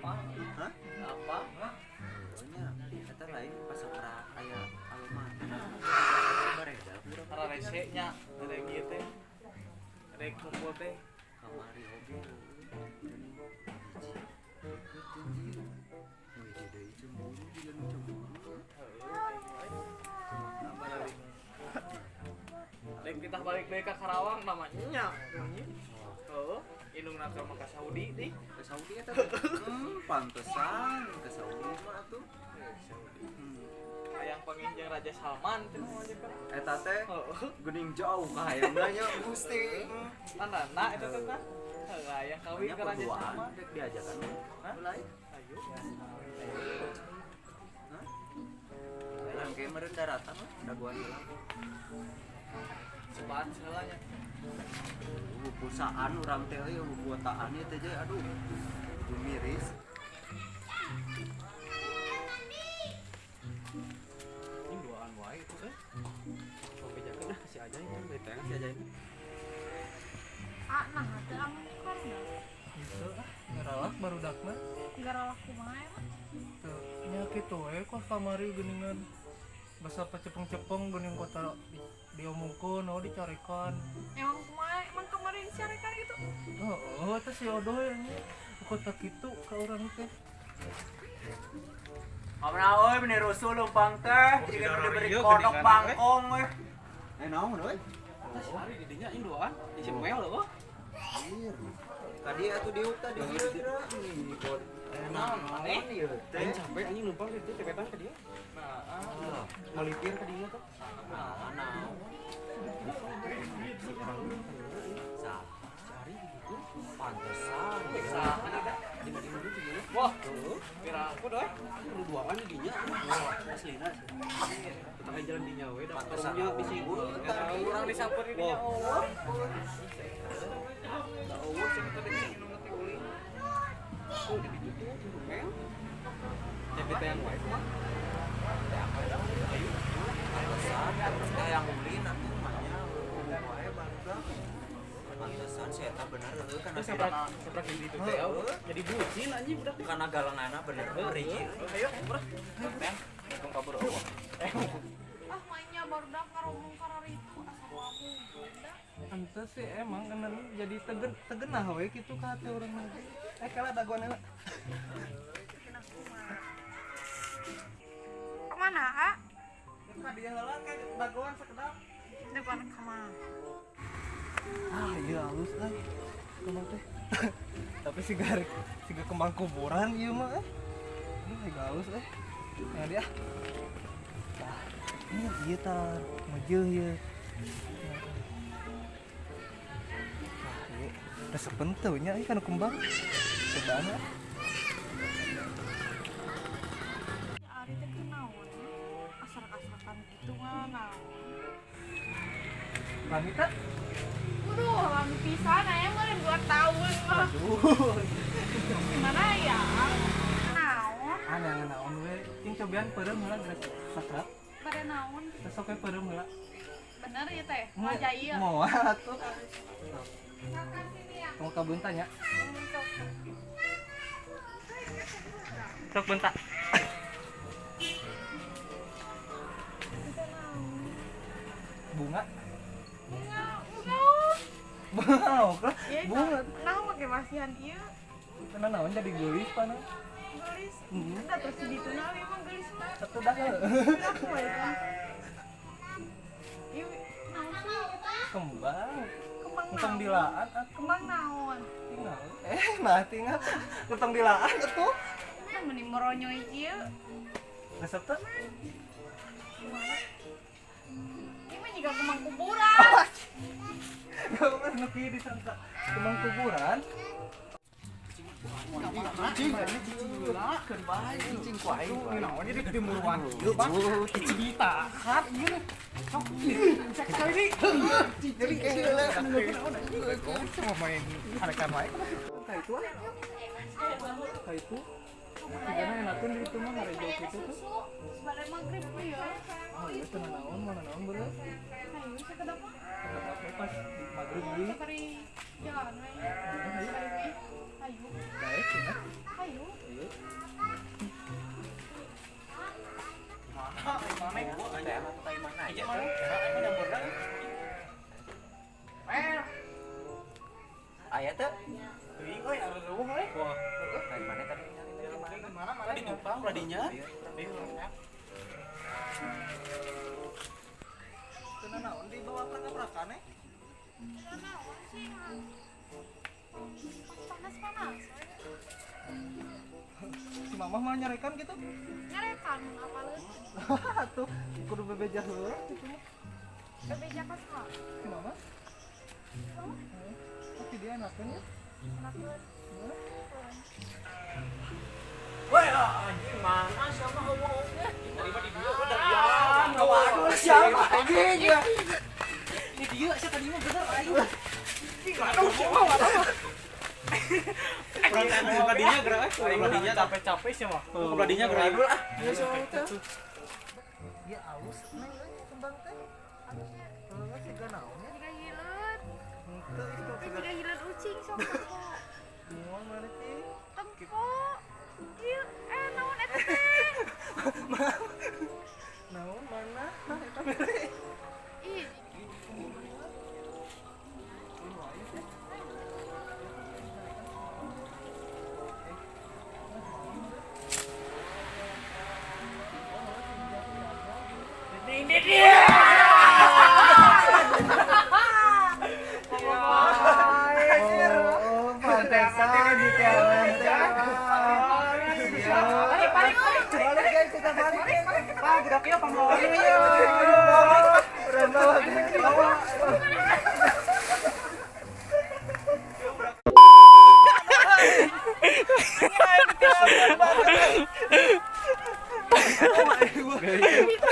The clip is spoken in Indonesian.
apa? Hah? Apa? Nya eta lain pas ora aya alman. Bareda urang Karena rese nya ada kieu teh. Ada kumpul teh. kamari oge. Wih, jadi cemburu juga nu cemburu. Dek kita balik deui ka Karawang namanya. Heeh, indungna ka Mekah Saudi di. Ke Saudi eta. Pantesan ke Saudi mah atuh. Hayang panginjeng Raja Salman teh aja kan. Eta teh Heeh. geuning jauh ka hayangna nya Gusti. Tandana eta teh tah. Heeh, hayang kawin Nya ka Raja berduaan Salman. dek diajakan. Hah? Mulai. Ayo. Hah? Lain kayak meureun daratan mah daguan heula. Sebat segalanya. Pusaan urang teh euy kuotaan ieu teh je aduh. Kudu miris. Ini duaan wae itu mau bejakeun dah si Ajay kan beuy teh si Ajay. Nah, teu amukar da. Gitu ngeralak barudak mah Gara laku mah emang. tuh nya kitu we kos kamari geuningan basa pacepeng-cepeng geuning kota diomongkeun oh dicarekan. Emang kumaha emang kemarin dicarikan gitu. Oh eta si Odoh yang kota kitu ka urang teh. Amna euy bener rusuh lumpang teh, jadi beri kodok bangkong we. Naon euy? Tah si Ari di dinya ini duaan di Semel loh. Tadi atuh diuk tadi kira-kira ini kod. Naon maneh? Teh Capek anjing numpang itu cepetan ke dia. Nah, melipir ke dia tuh. naon? Sah. Cari gitu. Pantesan. Sahan ada di mana dulu tuh. Wah, kira aku doy. Lu duaan di dinya. Aslina. Kita jalan di nyawe da Pantesannya bisi tadi urang disampur di dinya. Oh. Da eueuh sing tadi minum teh uli. Oh, di ditu tuh mel. Tapi teh yang wae mah. Pantesan teh yang ulin atuh mahnya wae bangga. Pantesan si eta bener euy kana Terus seberang di ditu teh jadi bucin anjing udah. kana galangana bener riji. Ayo, brah. Ben, tong kabur eueuh. Ah, mainnya barudak ngaromong karena itu asal wabu. Da. Ante sih emang enan jadi tegenah we kitu ka hati urang mah. Kala daguan enak. Kemana, ah? Ka dia heula ka daguan sakedap. Depan kemana? Ah iya halus ay kemang teh tapi si kembang kuburan iya mah ini siga halus nah dia nah ini iya tar ngejeuh ieu nah ieu resepen teu nya ieu kana kembang sedana Ya Ari teh kenaon? Asrak-asrakan gitu mah naon? wanita Waduh, lama pisan aya meureun 2 tahun mah. Gimana ya? Naon? aneh naon we ting cobian peureum heula geus sakrap Pada naon? sok we peureum heula Bener ya teh? Wajah ieu. moal atuh mau ka Bunta nya sok Bunta bunga bunga oke bunga Nah, make masihan ieu. karena naon jadi gelis pana Gelis. Eta terus di ditu na emang gelis mah. satu dah Aku mah eta. Ieu naon sih eta? kembang Kembang utang naon? dilaan atuh Kembang naon? tinggal nah tinggal utang dilaan atuh Nah, meni meronyoy ieu. resep teh Ieu mah juga kembang kuburan. gak pernah nuki disangka kembang kuburan Cing, keun bae cing ku aing. naon jadi dimuruan ieu bang ditahan ieu sok cek kali jadi kayak sama main harekan wae kayak itu kayak itu karena enakeun di itu mah ngarejo kitu tuh Sebenarnya maghrib tuh ya. oh iya teu naon mana naon bener Ayo, sekedap mah. tapi pas maghrib di Sekali jalan we. Sekali we. Ayo. baik cenah Ayo. iya teh atau kayak mana aja Mana? tuh? Emang yang berat? Aya teh? Teuing euy ada ruh euy. Wah, Kayak mana tadi nyari teh mana? Mana di Jepang radinya. Kena naon dibawakan tabrakan Naon sih? Panas-panas. Si mamah mau nyarekan gitu. Nyarekan apa leuh? Atuh kudu bebejah heula gitu mah. Bebeja ka saha? Si mamah. Tapi dia enakeun ya. Enakeun. Woi anjing mana sama ngomongnya? Tadi mah di dia bener. Ya, waduh siapa anjing ya? Ini dia siapa tadi mah bener ayo. Aduh, siapa waduh. Peladinya gerak. Peladinya capek-capek sih mah. Peladinya gerak. Ya soalnya Dia aus neng euy kembang teh. Harusnya Heeh, siga naon ya? juga hileut. Henteu itu Juga hileut ucing sok. moal mana teh? Tempo. Ieu naon eta teh? Naon mana? Eta mere. Ih, Oh, pantesan di balik guys, kita balik. Pak, gerak yuk panggawa yuk. Bawa. kita